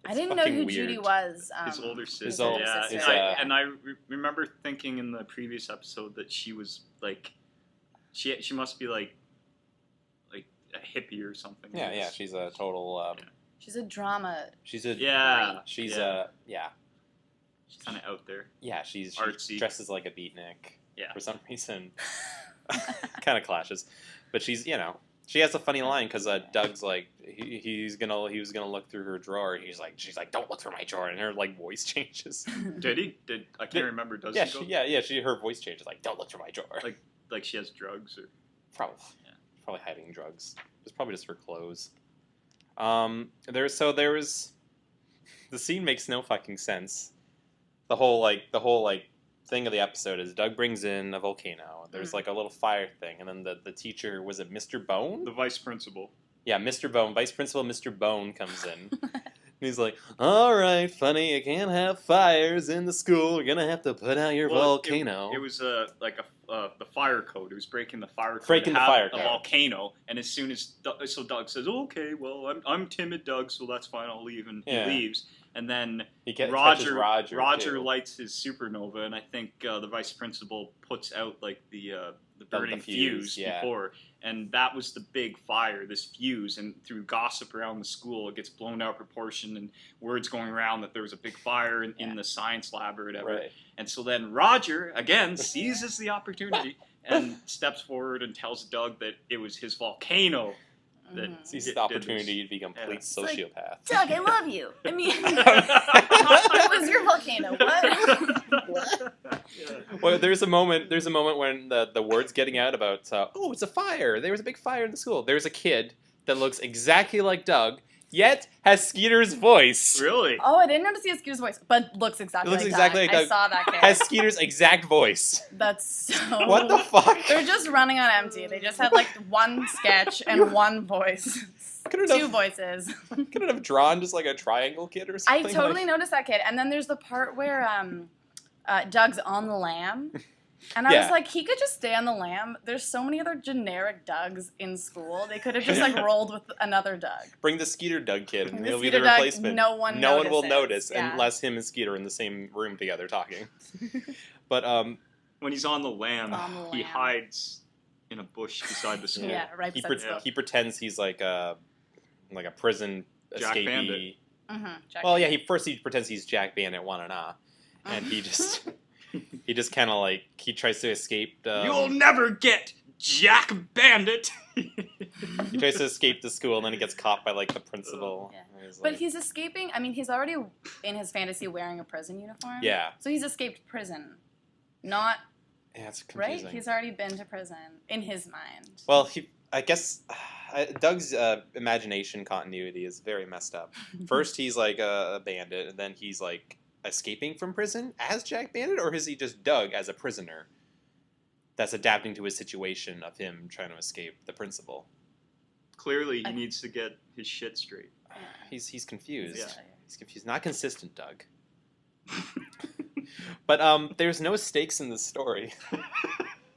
I didn't know fucking who weird. Judy was. his older sister. His older yeah, sister. and I remember thinking in the previous episode that she was like, she must be like a hippie or something. Yeah. She's a total. She's a drama. She's a Yeah. She's yeah. She's kind of out there. yeah. She Artsy. dresses like a beatnik. Yeah. For some reason, kind of clashes, but she's she has a funny line because Doug's like he was gonna look through her drawer. And she's like don't look through my drawer, and her like voice changes. Did he? I can't remember. Does Yeah, he go? her voice changes like don't look through my drawer. Like she has drugs or Probably. Yeah. Probably hiding drugs. It's probably just her clothes. There was the scene makes no fucking sense. The whole thing of the episode is Doug brings in a volcano. There's like a little fire thing, and then the teacher, was it Mr. Bone? the vice principal. Yeah, Mr. Bone, Vice Principal Mr. Bone comes in. And he's like, all right, funny, you can't have fires in the school. You're going to have to put out your volcano. It was the fire code. It was breaking the fire code. Breaking to the have fire a code. volcano, and as soon as Doug says, "Okay, well, I'm timid, Doug, so that's fine. I'll leave," and Yeah. he leaves. And then catches Roger too. lights his supernova, and I think the vice principal puts out like the burning fuse before. And that was the big fire, this fuse. And through gossip around the school, it gets blown out of proportion and words going around that there was a big fire in the science lab or whatever. Right. And so then Roger, again, seizes the opportunity and steps forward and tells Doug that it was his volcano that sees the opportunity to be a complete sociopath. Doug, I love you. I mean, it was your volcano. What? Well, there's a moment when the word's getting out about, oh, it's a fire. There was a big fire in the school. There's a kid that looks exactly like Doug, yet has Skeeter's voice. Really? Oh, I didn't notice he has Skeeter's voice, but looks exactly like Doug. I saw that kid. Has Skeeter's exact voice. That's so... What the fuck? They're just running on empty. They just had like one sketch and one voice. Two voices. Couldn't have drawn just like a triangle kid or something? I totally noticed that kid. And then there's the part where Doug's on the lamb. And I was like, he could just stay on the lamb. There's so many other generic Dougs in school. They could have just like rolled with another Doug. Bring the Skeeter Doug kid and he'll be Skeeter the Doug, replacement. no one will notice yeah. unless him and Skeeter are in the same room together talking. But when he's on the lamb, he hides in a bush beside the school. Yeah, right beside the school. He pretends he's like a prison Jack escapee. Bandit. Well, yeah, he pretends he's Jack Bandit Wanna, and he just kind of like he tries to escape. You'll never get Jack Bandit. He tries to escape the school, and then he gets caught by like the principal. Yeah. But he's escaping. I mean, he's already in his fantasy wearing a prison uniform. Yeah. So he's escaped prison, not. Yeah, it's confusing. Right. He's already been to prison in his mind. Well, I guess Doug's imagination continuity is very messed up. First, he's like a bandit, and then he's like escaping from prison as Jack Bandit, or is he just Doug as a prisoner that's adapting to his situation of him trying to escape the principal? Clearly, he needs to get his shit straight. He's confused. Yeah. He's confused. Not consistent, Doug. But there's no stakes in this story.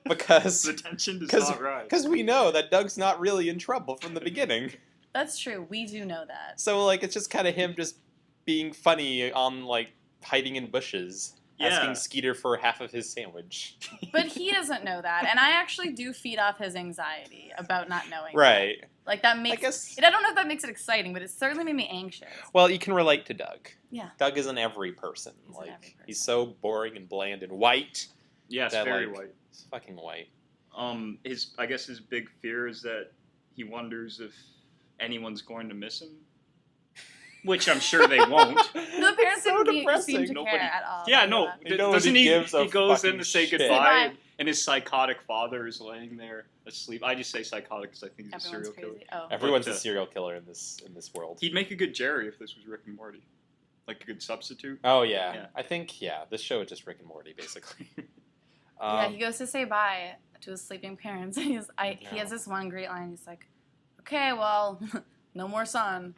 Because the tension does not rise. Because we know that Doug's not really in trouble from the beginning. That's true. We do know that. So like it's just kind of him just being funny on like hiding in bushes, asking Skeeter for half of his sandwich. But he doesn't know that, and I actually do feed off his anxiety about not knowing. Right. That. Like that makes. I don't know if that makes it exciting, but it certainly made me anxious. Well, you can relate to Doug. Yeah. Doug isn't every person. He's so boring and bland and white. Yes, very white. He's fucking white. I guess his big fear is that he wonders if anyone's going to miss him. Which I'm sure they won't. The parents didn't seem to care at all. Yeah, no. Doesn't he goes in to say goodbye, shit. And his psychotic father is laying there asleep. I just say psychotic because I think he's Everyone's a serial crazy. killer. Oh. Everyone's a serial killer in this world. He'd make a good Jerry if this was Rick and Morty. Like a good substitute. Oh, yeah. I think, this show is just Rick and Morty, basically. Yeah, he goes to say bye to his sleeping parents. And he has this one great line. He's like, okay, well, no more sun.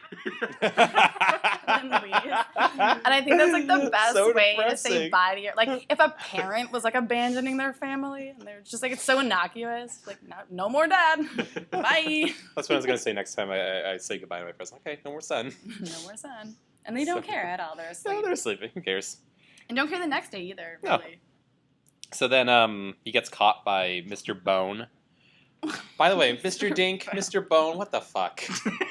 And leaves. And I think that's like the best way to say bye to your... Like, if a parent was like abandoning their family, and they're just like, it's so innocuous. Like, no more dad. Bye. That's what I was going to say next time I say goodbye to my friends. Okay, no more sun. No more sun. And they don't care at all. They're asleep. No, they're sleeping. Who cares? And don't care the next day either, No. really. So then he gets caught by Mr. Bone. By the way, Mr. Dink, Mr. Bone, what the fuck?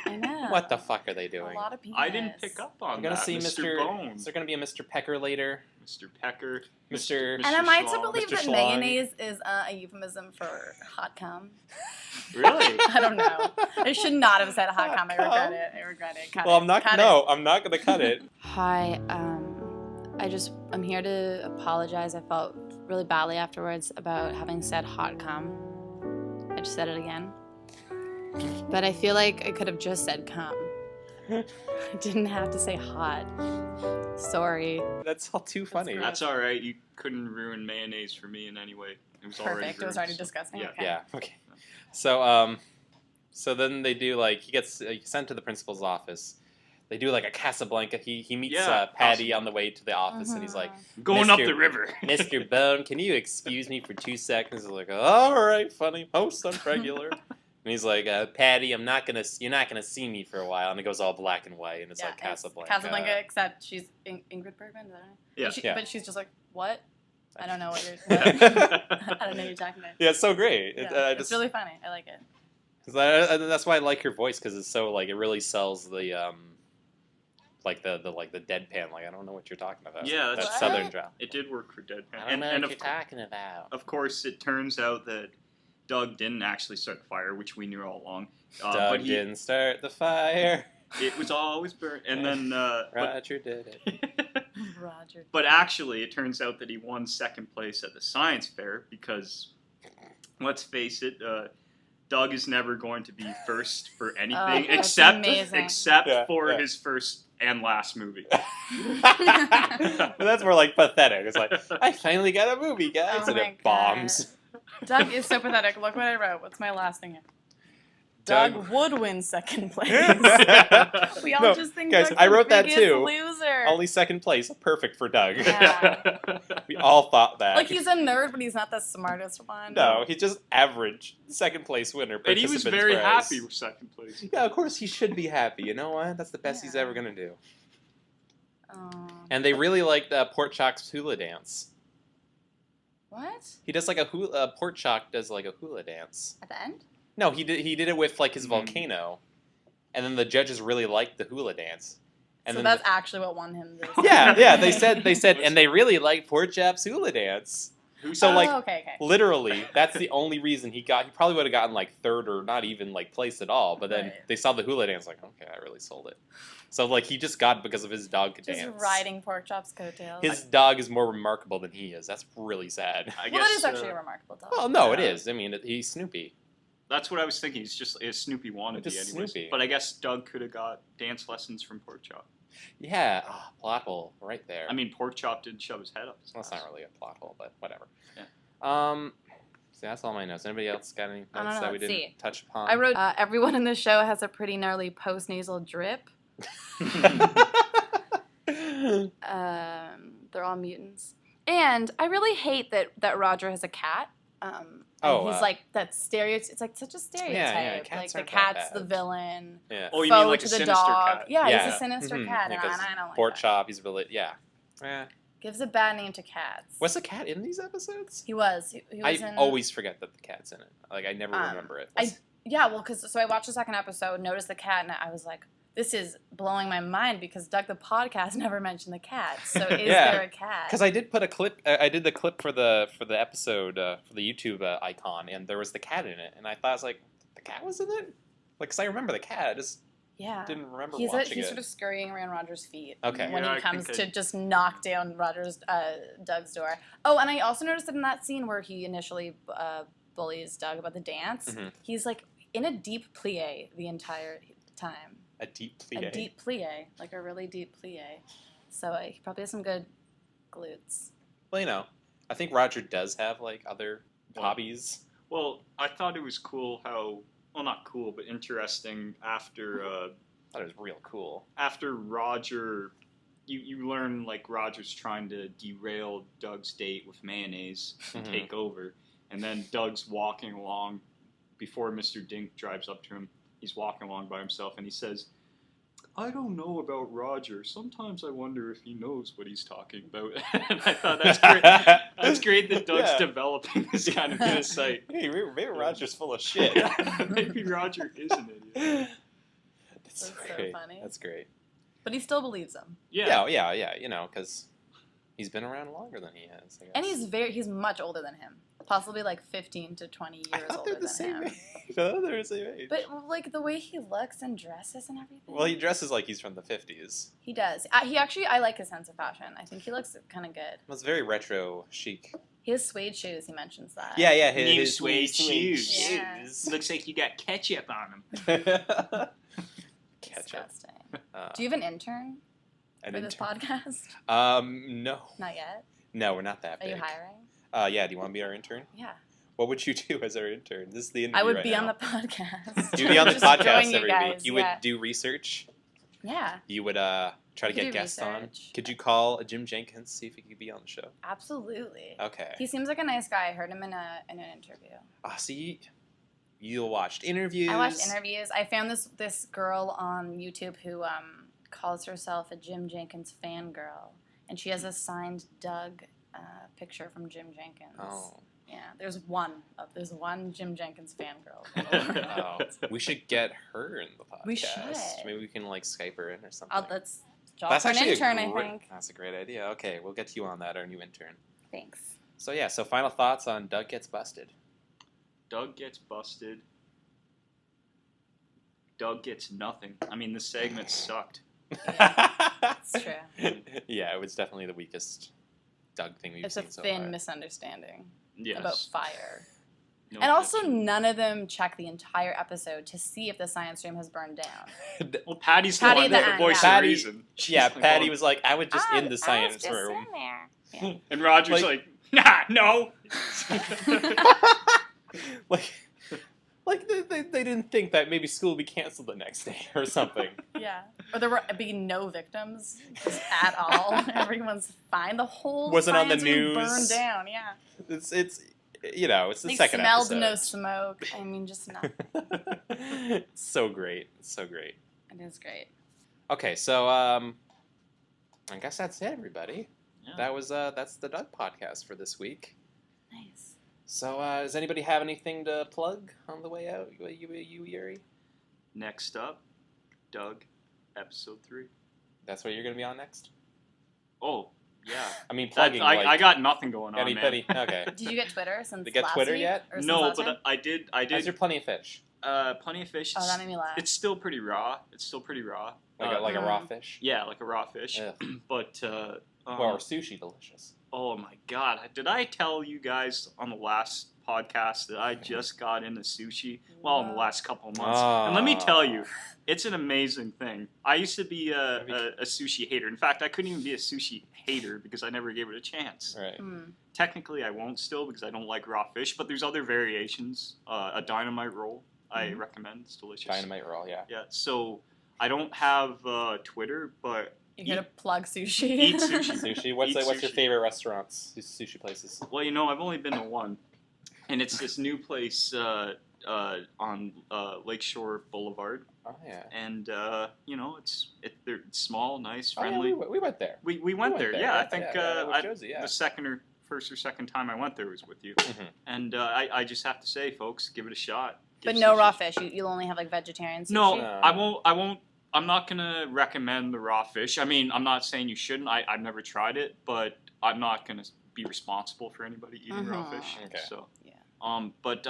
I know. What the fuck are they doing? A lot of penis. I didn't pick up on I'm gonna that. see Mr. Bone. Is there gonna be a Mr. Pecker later? Mr. Pecker. Mr. And am I to believe Mr. that Schlong. mayonnaise is a euphemism for hot cum? Really? I don't know. I should not have said hot cum. I regret it. Cut Well, it. I'm not gonna cut it. Hi, I'm here to apologize. I felt really badly afterwards about having said hot cum. I just said it again. But I feel like I could have just said cum. I didn't have to say hot. Sorry. That's all too funny. That's all right. You couldn't ruin mayonnaise for me in any way. It was Perfect. It was already disgusting. Yeah. Okay. Yeah. Okay. So then they do like he gets sent to the principal's office. They do like a Casablanca. He meets Patty on the way to the office, and he's like, going up the river. Mr. Bone, can you excuse me for 2 seconds? He's like, all right, funny, most unregular. And he's like, Patty, you're not gonna see me for a while. And it goes all black and white, and it's like Casablanca. Casablanca, except she's Ingrid Bergman, is that right? Yeah. But she's just like, what? I don't know what you're. I don't know what you're talking about. Yeah, it's so great. Yeah, it's really funny. I like it. That's why I like her voice because it's so like it really sells the like the deadpan. Like I don't know what you're talking about. Yeah, that What? southern drop. It did work for Deadpan. I don't know and what you're talking about. Of course, it turns out that Doug didn't actually start the fire, which we knew all along. Doug but didn't start the fire. It was always burnt. And then Roger did it. Roger. But actually, it turns out that he won second place at the science fair because, let's face it, Doug is never going to be first for anything that's except amazing. for his first and last movie. But that's more like pathetic. It's like I finally got a movie, guys, Oh and my it bombs. Doug is so pathetic. Look what I wrote. What's my last thing here? Doug- Doug would win second place. We all No, just think guys, Doug's I the wrote that biggest too. Loser. Only second place, perfect for Doug. Yeah. We all thought that. Like he's a nerd, but he's not the smartest one. No, he's just average second place winner. And he was participant's very prize. happy with second place. Yeah, of course he should be happy. You know what? That's the best he's Yeah. ever gonna do. Oh. And they really liked Port Chalk's hula dance. What? He does like a hula. Port Chalk does like a hula dance. At the end? No, he did it with like his Mhm. volcano, and then the judges really liked the hula dance. And So then that's actually what won him this. yeah, they said, and they really liked Port Chap's hula dance. So like okay. literally, that's the only reason he probably would have gotten like third or not even like place at all. But then Right. they saw the hula dance, like okay, I really sold it. So like he just got it because of his dog could Just dance. riding Pork Chop's coatails. His dog is more remarkable than he is. That's really sad. I well, guess that is actually a remarkable dog. Well, no, it Yeah. is. I mean, he's Snoopy. that's what I was thinking. He's just a Snoopy wannabe, Just anyways. Snoopy. But I guess Doug could have got dance lessons from Pork Chop. Yeah, plot hole right there. I mean, Pork Chop didn't shove his head up his Well, that's ass. not really a plot hole, but whatever. Yeah. So that's all my notes. Anybody else got any notes I don't know, that we let's didn't see. touch upon? I wrote, everyone in this show has a pretty gnarly post-nasal drip. They're all mutants. And I really hate that Roger has a cat. He's like that stereotype. It's like such a stereotype. cats like the aren't that cat's the bad. villain. Yeah. Oh, you foe mean like to a the sinister dog. cat? Yeah, Yeah. he's a sinister Mhm. cat, Yeah, and 'cause I don't like Pork that. Chop, he's really Gives a bad name to cats. Was the cat in these episodes? He was. He was I in. always forget that the cat's in it. Like I never remember it. Yeah, well, so I watched the second episode, noticed the cat, and I was like, this is blowing my mind because Doug the podcast never mentioned the cat. So is Yeah. there a cat? Because I did put a clip. I did the clip for the episode for the YouTube icon, and there was the cat in it, and I thought I was like, the cat was in it. Like, cause I remember the cat. I just Yeah. didn't remember He's watching he's it. sort of scurrying around Roger's feet Okay. when Yeah, he I comes think to just knock down Doug's door. Oh, and I also noticed that in that scene where he initially bullies Doug about the dance, Mhm. he's like in a deep plie the entire time. A deep plie. A deep plie, like a really deep plie. So he probably has some good glutes. Well, you know, I think Roger does have like other Well, hobbies. Well, I thought it was cool how, well, not cool, but interesting after I thought it was real cool. after Roger, you learn like Roger's trying to derail Doug's date with mayonnaise and Mhm. take over, and then Doug's walking along before Mr. Dink drives up to him. He's walking along by himself, and he says, "I don't know about Roger. Sometimes I wonder if he knows what he's talking about." And I thought that's great. That's great that Doug's Yeah. developing this kind of insight. Hey, maybe Roger's full of shit. Maybe Roger is an idiot. That's That's so great. funny. That's great. But he still believes him. Yeah. You know, because he's been around longer than he has. I guess. And he's much older than him. Possibly like 15 to 20 I years thought older they're the than same him. age. I thought they were the same age. But like the way he looks and dresses and everything. Well, he dresses like he's from the 50s. He does. I like his sense of fashion. I think he looks kind of good. It was very retro chic. He has suede shoes. He mentions that. Yeah. New His suede shoes. Yeah. Looks like you got ketchup on them. Ketchup. Disgusting. Do you have an intern An for this intern? podcast? No. Not yet. No, we're not that Are big. you hiring? Yeah. Do you want to be our intern? Yeah. What would you do as our intern? This is the interview I would right be now. on the podcast. You'd be on the Just podcast join every guys, week. You yeah. would do research. Yeah, You would try to could get do guests on. research. Could you call Jim Jenkins, see if he could be on the show? absolutely. Okay. He seems like a nice guy. I heard him in an interview. See, you watched interviews. I watched interviews. I found this girl on YouTube who calls herself a Jim Jenkins fangirl, and she has a signed Doug picture from Jim Jenkins. Oh. Yeah, there's one Jim Jenkins fangirl. Oh. We should get her in the podcast. We should. Maybe we can like Skype her in or something. That's job for an intern, I think. That's a great idea. Okay, we'll get you on that, our new intern. Thanks. So yeah, so final thoughts on Doug Gets Busted. Doug gets busted. Doug gets nothing. I mean, the segment sucked. It's true. Yeah, it was definitely the weakest Doug thing we've seen so far. It's a thin misunderstanding Yes. about fire. No and also, connection. none of them check the entire episode to see if the science room has burned down. Well, Patty's still Patty on the the end, voice yeah. of Patty- reason. She's Yeah, like, Patty "Oh." was like, I would just in the I was science just room. in there. Yeah. And Roger's like, nah, no. like they didn't think that maybe school would be canceled the next day or something. Yeah. Or there were being no victims just at all. Everyone's fine. The whole Wasn't on the science room news. burned down. Yeah. It's you know, it's the They second smelled episode. no smoke. I mean, just not. It's so great. It's so great. It is great. Okay, so I guess that's it, everybody. Yeah. That's the Doug podcast for this week. Nice. So does anybody have anything to plug on the way out? You Yuri? Next up, Doug, episode 3. That's what you're gonna be on next? Oh, yeah. I mean, plugging. I got nothing going on, anybody. man. Okay. Did you get Twitter since Did you get last Twitter week? yet? Or since No, last but time? I did. How's your Plenty of Fish? Plenty of fish. Oh, that made me laugh. It's still pretty raw. Like a raw fish? Yeah, like a raw fish. Ugh. But Or sushi delicious. oh my god, did I tell you guys on the last podcast that I just got into sushi? Well, in the last couple of months. And let me tell you, it's an amazing thing. I used to be a sushi hater. In fact, I couldn't even be a sushi hater because I never gave it a chance. Right. Mm. Technically, I won't still because I don't like raw fish, but there's other variations. A dynamite roll, I recommend. It's delicious. Dynamite roll, yeah. Yeah, so I don't have Twitter, but You're going to plug sushi. eat sushi. Sushi. What's Eat your sushi. favorite restaurants? Sushi places. Well, I've only been to one, and it's this new place on Lakeshore Boulevard, Oh yeah. and it's small, nice, Oh, yeah, friendly. we went there. We went there. Yeah, I think with Josie, yeah. the first or second time I went there was with you, Mhm. and I just have to say, folks, give it a shot. But Give no sushi- raw fish. You'll only have like vegetarian sushi. No, No. I won't. I'm not gonna recommend the raw fish. I mean, I'm not saying you shouldn't. I've never tried it, but I'm not gonna be responsible for anybody eating raw Mhm. fish. Okay. So. Yeah. But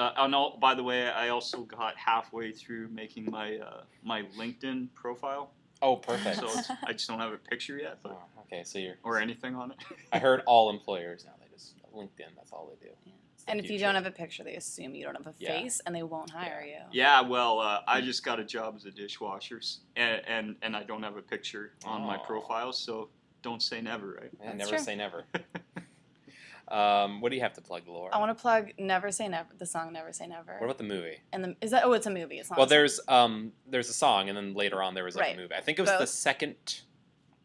by the way, I also got halfway through making my my LinkedIn profile, Oh, perfect. so I just don't have a picture yet, but, Oh, okay, so you're. or anything on it. I heard all employers now they just LinkedIn. That's all they do. Yeah. It's the And if you future. don't have a picture, they assume you don't have a Yeah. face and they won't hire you. Yeah, well, I just got a job as a dishwasher, and I don't have a picture on my Oh. profile, so don't say never, right? Yeah, That's never true. say never. What do you have to plug, Laura? I want to plug "Never Say Never," the song "Never Say Never." What about the movie? And is that? Oh, it's a movie. It's not. Well, a song. there's a song, and then later on there was like Right. a movie. I think it was the Both. second.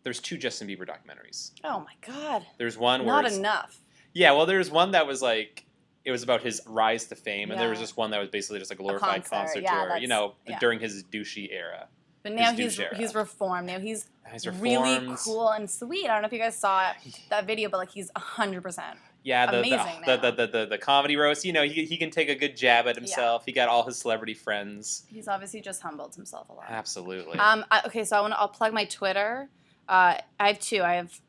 There's 2 Justin Bieber documentaries. Oh my God. There's one where Not it's, enough. yeah, well, there's one that was like it was about his rise to fame, and there was Yeah. just one that was basically just a glorified concert, concert yeah, tour, that's- yeah. during his douchey era. But now His he's douche era. he's reformed. Now he's He's really reformed. cool and sweet. I don't know if you guys saw that video, but like he's 100%. Yeah, Amazing the comedy roast. He can take a good jab at himself. He got all his celebrity friends. He's obviously just humbled himself a lot. Absolutely. Okay, so I'll plug my Twitter. I have 2. I have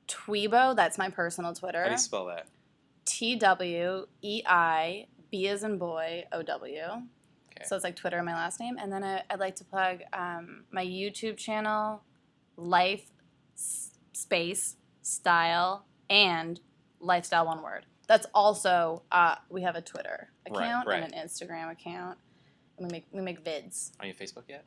Tweebo. That's my personal Twitter. How do you spell that? TWEI B as in boy OW. Okay. So it's like Twitter and my last name. And then I'd like to plug my YouTube channel, Life Space Style and Lifestyle one word. That's also we have a Twitter account Right. and an Instagram account, and we make vids. Are you Facebook yet?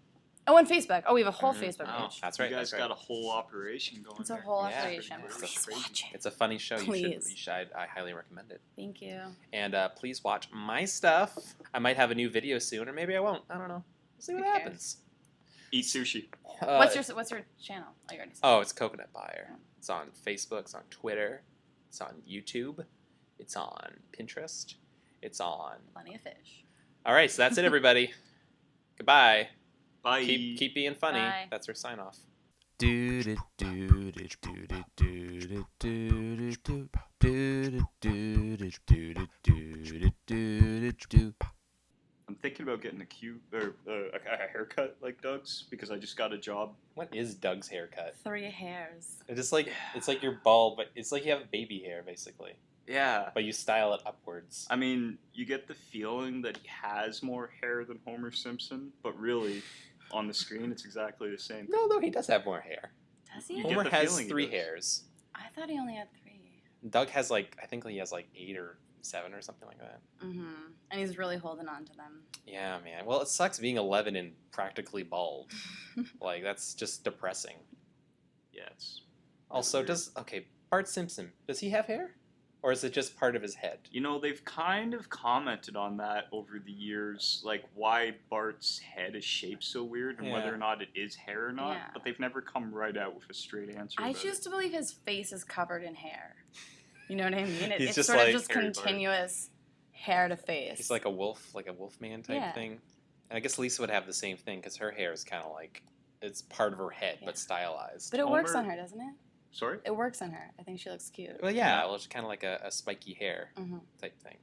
Oh, and Facebook. Oh, we have a whole Mhm. Facebook Oh, page. That's right. You guys that's right. got a whole operation going. It's a there. whole Yeah. operation. Pretty Please crazy. watch it. It's a funny show. Please. I highly recommend it. Thank you. And please watch my stuff. I might have a new video soon, or maybe I won't. I don't know. We'll see what Who cares? happens. Eat sushi. What's your channel? Oh, you already said. Oh, it's Coconut Buyer. It's on Facebook. It's on Twitter. It's on YouTube. It's on Pinterest. It's on. Plenty of fish. All right, so that's it, everybody. Goodbye. Bye. Keep being funny. Bye. That's our sign off. Do do do do do do do do do do I'm thinking about getting a haircut like Doug's because I just got a job. What is Doug's haircut? 3 hairs. It's just like it's like you're bald, but it's like you have baby hair basically, Yeah. but you style it upwards. I mean, you get the feeling that he has more hair than Homer Simpson, but really, on the screen, it's exactly the same. No, he does have more hair. Does he? You get Homer the has feeling he 3 does. hairs. I thought he only had 3. Doug has like I think he has like 8 or 7 or something like that. Mm-hmm. And he's really holding on to them. Yeah, man. Well, it sucks being 11 and practically bald. Like that's just depressing. Yeah, it's Also, weird. Bart Simpson, does he have hair? Or is it just part of his head? You know, they've kind of commented on that over the years, like why Bart's head is shaped so weird and Yeah. whether or not it is hair or not, Yeah. but they've never come right out with a straight answer. I about choose it. to believe his face is covered in hair. You know what I mean? He's It's just sort of like just Harry Bart. continuous hair to face. He's like a wolf man type Yeah. thing. And I guess Lisa would have the same thing because her hair is kind of like it's part of her head Yeah. but stylized. But it works Homer- on her, doesn't it? Sorry? It works on her. I think she looks cute. Well, yeah, well, it's kind of like a spiky hair Mm-hmm. type thing.